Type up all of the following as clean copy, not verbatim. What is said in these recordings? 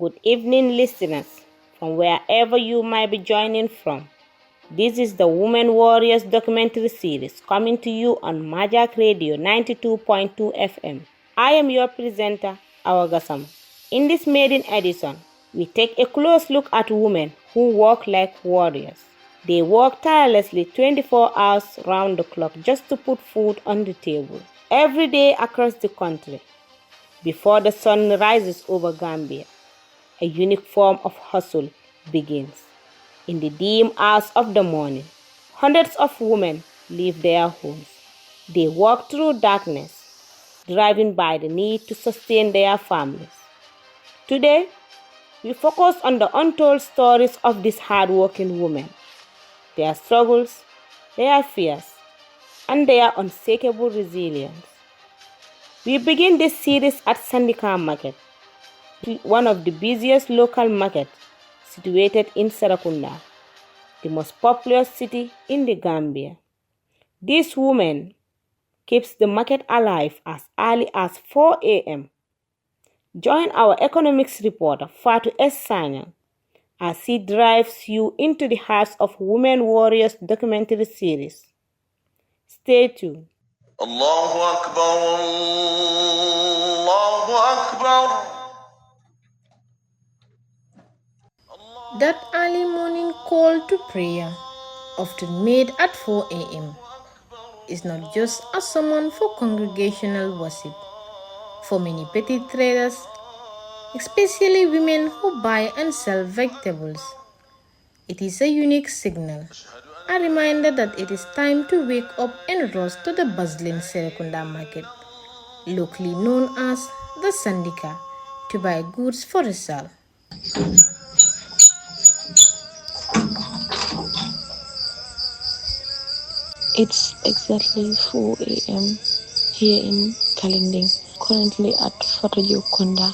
Good evening, listeners, from wherever you might be joining from. This is the Women Warriors documentary series coming to you on MaJaC Radio 92.2 FM. I am your presenter, Awa Gassama. In this maiden edition, we take a close look at women who work like warriors. They work tirelessly 24 hours round the clock just to put food on the table. Every day across the country, before the sun rises over Gambia, a unique form of hustle begins. In the dim hours of the morning, hundreds of women leave their homes. They walk through darkness, driven by the need to sustain their families. Today, we focus on the untold stories of these hardworking women, their struggles, their fears, and their unshakable resilience. We begin this series at Sandika Market, one of the busiest local markets situated in Serekunda, the most populous city in the Gambia. This woman keeps the market alive as early as 4 a.m. Join our economics reporter, Fatou Sanyang, as he drives you into the hearts of Women Warriors documentary series. Stay tuned. Allahu Akbar, Allahu Akbar. That early morning call to prayer, often made at 4 a.m., is not just a summon for congregational worship. For many petty traders, especially women who buy and sell vegetables, it is a unique signal, a reminder that it is time to wake up and rush to the bustling Serekunda market, locally known as the Sandika, to buy goods for resale. It's exactly 4 a.m. here in Kalinding, currently at Serekunda.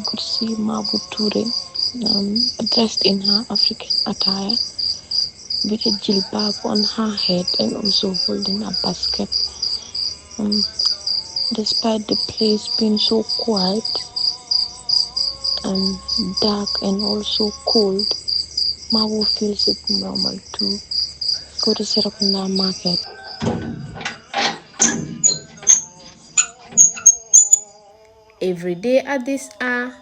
Could see Mabu Ture dressed in her African attire with a jilbab on her head and also holding a basket. Despite the place being so quiet and dark and also cold, Mabu feels it normal to go to Serekunda Market. Every day at this hour,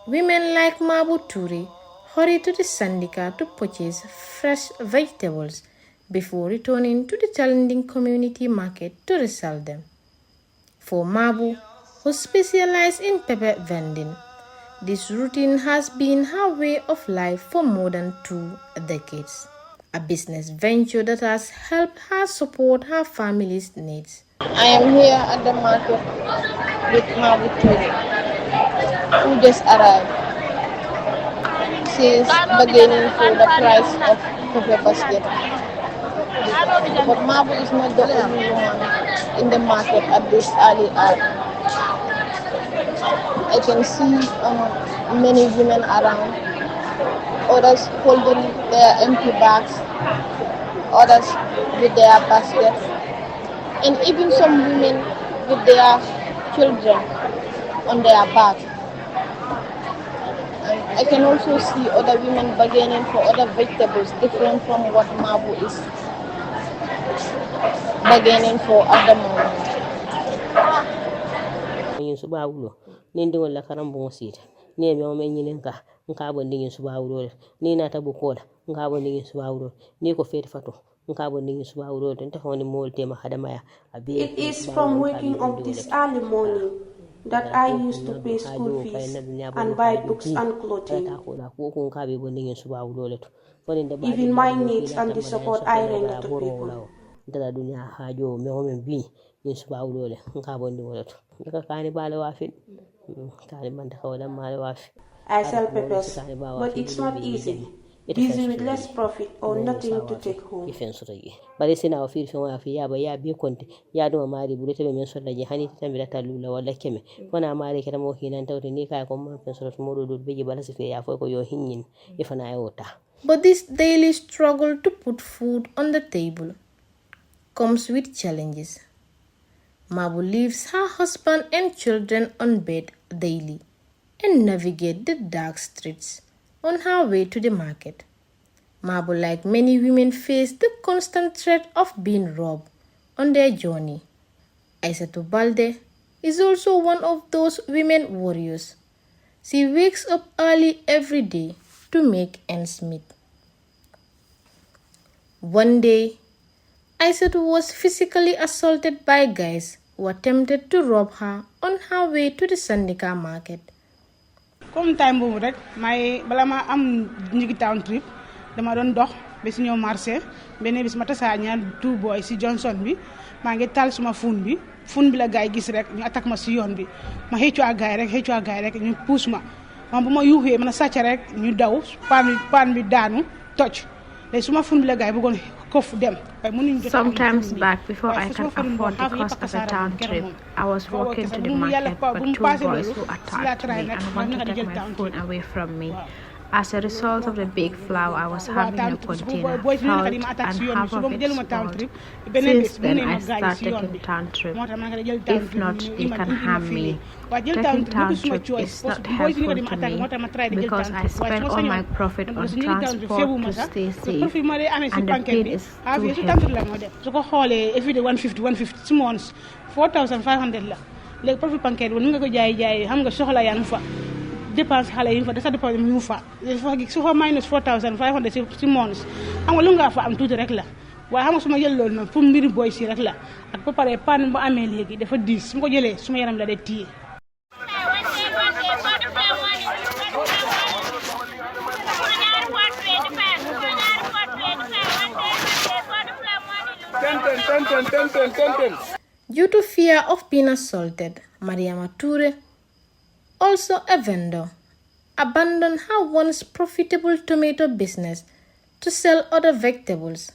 women like Mabu Ture hurry to the Sandika to purchase fresh vegetables before returning to the challenging community market to resell them. For Mabu, who specializes in pepper vending, this routine has been her way of life for more than 2 decades, a business venture that has helped her support her family's needs. I am here at the market with Mabu Ture, who just arrived. She is bargaining for the price of pepper basket. But Mabu is not the only one in the market at this early hour. I can see many women around, others holding their empty bags, others with their baskets, and even some women with their children on their back. And I can also see other women bargaining for other vegetables different from what Mabu is bargaining for at the moment. Ni mi o men nyinen ka nka bo ndingin suba wuro ni na tabu kola nka bo ndingin suba wuro ni ko feti fato nka bo ndingin suba wuro den tafoni molte ma hadama ya abi. It is from waking up this early morning that I used to pay school fees and buy books and clothing, even my needs and the support I render to people. Dala dunya hajo me o men bi ni suba wuro le nka bo ndingin wuro nka kani bale wa fit. I sell peppers, but it's not easy. Busy with less profit or nothing to take home. But sina ofir fi wa fi ya ba ya bi konti ya do mari bulete be men so daje hani tambira talula wala keme kona mari keta mo hinan tawte ni kay ko mo pen so mo do be bala se fe ya fo ko yo hinnin ifana ayota. But this daily struggle to put food on the table comes with challenges. Mabu leaves her husband and children on bed daily and navigate the dark streets on her way to the market. Mabu, like many women, face the constant threat of being robbed on their journey. Aissatou Balde is also one of those women warriors. She wakes up early every day to make ends meet. One day, Aissatou was physically assaulted by guys who attempted to rob her on her way to the Sandika Market. Comme time boobu rek may bala ma am njigi town trip dama doon dox ba si ñëw marché benn bis ma tasaa ñaar two boy si Johnson bi maa ngi tal suma phone bi la gaay gis rek ñu attaque ma si yoon bi ma xëccu ak gaay rek ñu pousse ma bu ma yuuxee ma sàcc rek ñu daw paan bi daanu toj léegi suma phone bi la gaay bëggoon kof dem. Sometimes back, before I can afford the cost of a town trip, I was walking to the market, but two boys who attacked me and wanted to take my phone away from me. As a result of the big flour I was having in a container, fault, and half of it spoiled. Since then, I started taking town trip. If not, they can harm me. Taking town trip is not helpful to me because I spend all my profit on transport to stay safe, and the pain is too heavy. So ko xoolee every day 150 2 months 4,500 la léegi profit pancake woon nga ko jaay xam nga soxla yaa ngi fa dépense xale yi fa da sa dépense mu fa su fa minus 4,500 si months xam nga lu nga fa am tuuti rek la waaye xam nga su ma jël loolu noonu pour mbiri boy si rek la ak ba pare pan bu amee léegi dafa diis su ma ko jëlee suma yaram la de téye. Due to fear of being assaulted, Mariama Toure, also a vendor, abandoned her once profitable tomato business to sell other vegetables.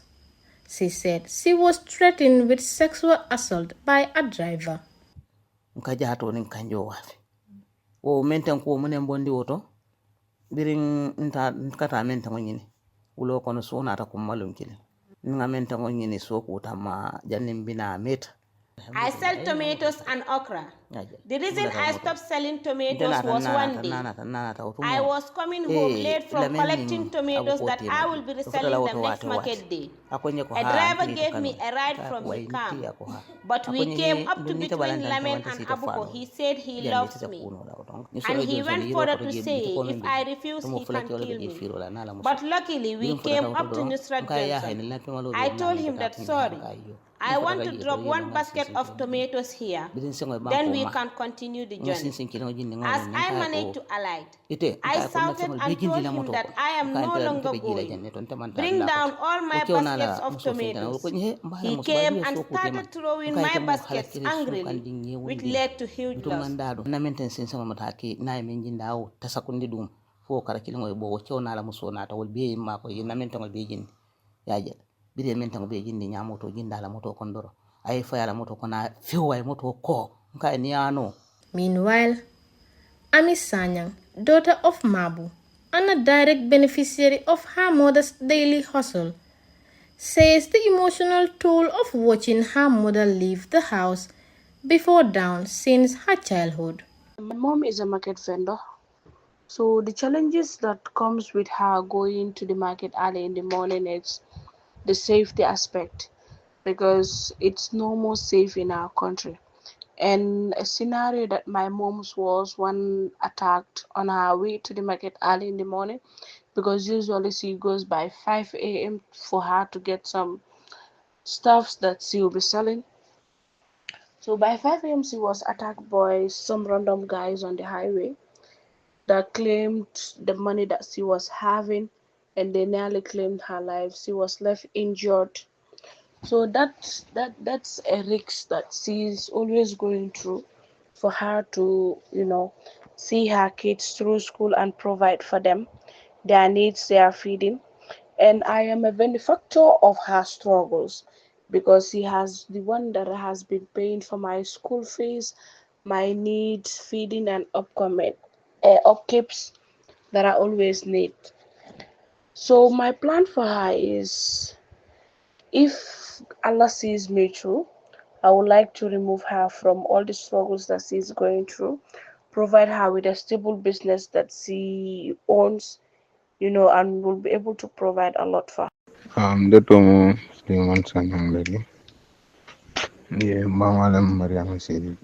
She said she was threatened with sexual assault by a driver. Nkajato ni nkanjo wafi. O menten ko mune mbondi woto. Biring nkata menten ngini. Ulo kono sona ata kumalum kile. Nga menten ngini so kutama janimbina meta. I sell tomatoes and okra. The reason I stopped selling tomatoes was one day. I was coming home late from collecting tomatoes that I will be reselling them next market day. A driver gave me a ride from his camp, but we came up to between Lamen and Abuko. He said he loves me, and he went further to say if I refuse, he can kill me. But luckily, we came up to Nusrat Johnson. I told him that sorry, I want to drop one basket of tomatoes here, then we can continue the journey. As I managed to alight, I shouted and told him that I am no longer going. Bring down all my baskets of tomatoes. He came and started throwing my baskets angrily, which led to huge loss. Bide mentang be jindi nyamoto jindala moto kondoro ay fayala moto kona fiwa moto ko nka ni ano. Meanwhile, Awa Sanyang, daughter of Mabu and a direct beneficiary of her mother's daily hustle, says the emotional toll of watching her mother leave the house before dawn since her childhood. My mom is a market vendor, so the challenges that comes with her going to the market early in the morning is the safety aspect, because it's no more safe in our country. And a scenario that my mom's was one attacked on her way to the market early in the morning, because usually she goes by 5 a.m. for her to get some stuffs that she will be selling. So by 5 a.m. she was attacked by some random guys on the highway that claimed the money that she was having, and they nearly claimed her life. She was left injured. So that's a risk that she's always going through, for her to, see her kids through school and provide for them their needs, their feeding. And I am a benefactor of her struggles, because she has the one that has been paying for my school fees, my needs, feeding, and upkeeps that I always need. So my plan for her is, if Allah sees me through, I would like to remove her from all the struggles that she's going through, provide her with a stable business that she owns, and will be able to provide a lot for her. Detomo Sliman Sanyang lady. Yeah, Bamalam Mariam said,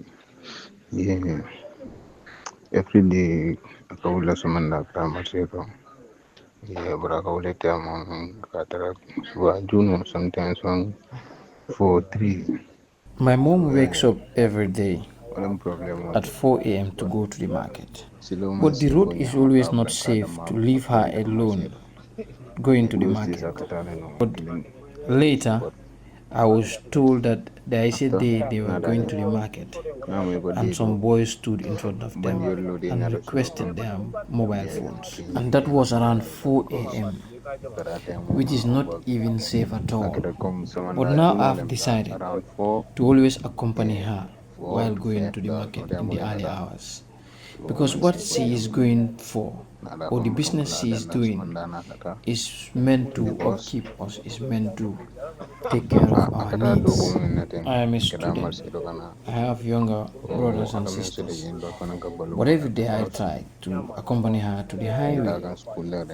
yeah, every day a couple of Samanda Grammar Zero. Yeah, but I call it Cataract. So Juno sometimes 1 4 3. My mom wakes up every day Problem at 4 a.m. to go to the market. Siloma But the road is Silonia always not Cabra safe to Cadamam leave her Acolita alone Marcelo. going to the Ghost is market. a Catalano But killing. later, I was told that there is a After day they were going to the Nadal. market, Now we got and some Dido. boys stood in front of them Banjolo de and Narasolo. requested their mobile Yeah, phones. And that was around 4 a.m., which is not even safe at all. But now I've decided around 4. to always accompany Yeah, her 4 while going to the the market in the early Nodamuleta. hours. Because what she is going for, or the business she is doing, is meant to upkeep us, is meant to take care of our needs. I am a student. I have younger brothers and sisters. But every day I try to accompany her to the highway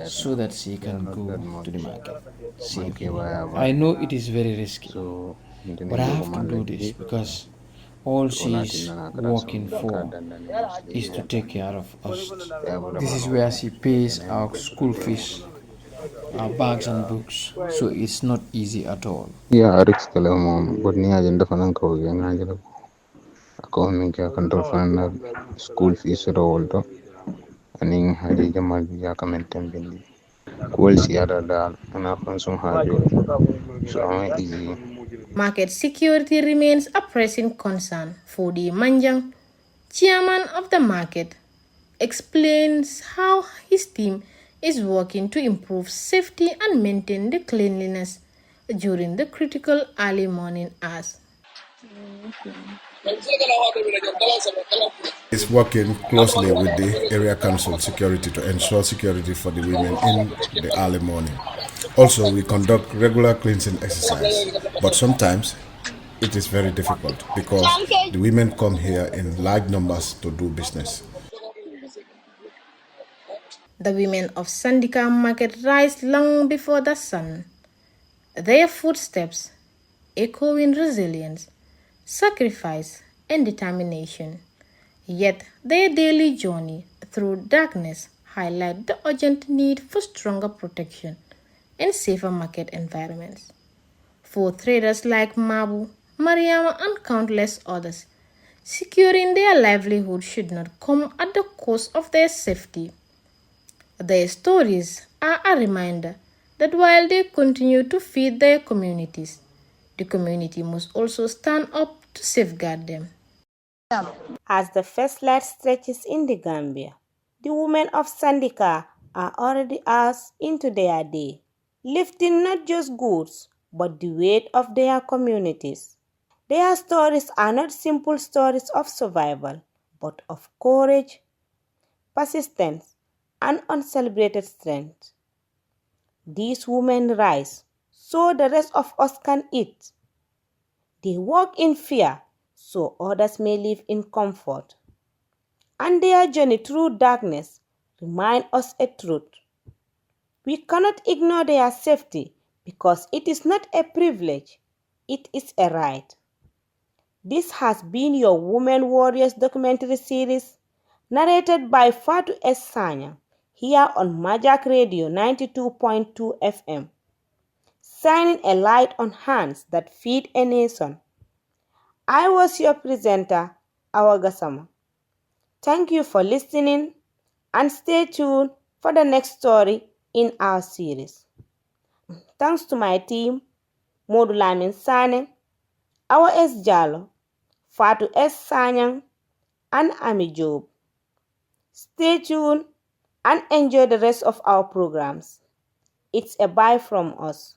so that she can go to the market safely. I know it is very risky, but I have to do this because all she is working for is to take care of us. This is where she pays our school fees, our bags and books, so it's not easy at all. Yeah, Rix Kalamom, but near agenda Fananko, young Angela. Account control fund school fees rolled. Aning Hadi Jamal Yakamen Tembindi. Quality other dal, and I found some hard so easy. Market security remains a pressing concern for the MaJaC. Chairman of the market explains how his team is working to improve safety and maintain the cleanliness during the critical early morning hours. Is working closely with the area council security to ensure security for the women in the early morning. Also, we conduct regular cleansing exercise, but sometimes it is very difficult because the women come here in large numbers to do business. The women of Sandika Market rise long before the sun. Their footsteps echoing resilience, sacrifice, and determination. Yet their daily journey through darkness highlight the urgent need for stronger protection and safer market environments. For traders like Mabu, Mariama, and countless others, securing their livelihood should not come at the cost of their safety. Their stories are a reminder that while they continue to feed their communities, the community must also stand up to safeguard them. As the first light stretches in the Gambia, the women of Sandika are already hours into their day, lifting not just goods, but the weight of their communities. Their stories are not simple stories of survival, but of courage, persistence, and uncelebrated strength. These women rise so the rest of us can eat. They walk in fear so others may live in comfort. And their journey through darkness reminds us a truth. We cannot ignore their safety because it is not a privilege, it is a right. This has been your Women Warriors documentary series, narrated by Fatou Sanyang, here on MaJaC Radio 92.2 FM, shining a light on hands that feed a nation. I was your presenter, Awa Gassama. Thank you for listening and stay tuned for the next story in our series. Thanks to my team, Modu Lamin Sane, Awa S. Jallo, Fatou S. Sanyang, and Ami Job. Stay tuned and enjoy the rest of our programs. It's a bye from us.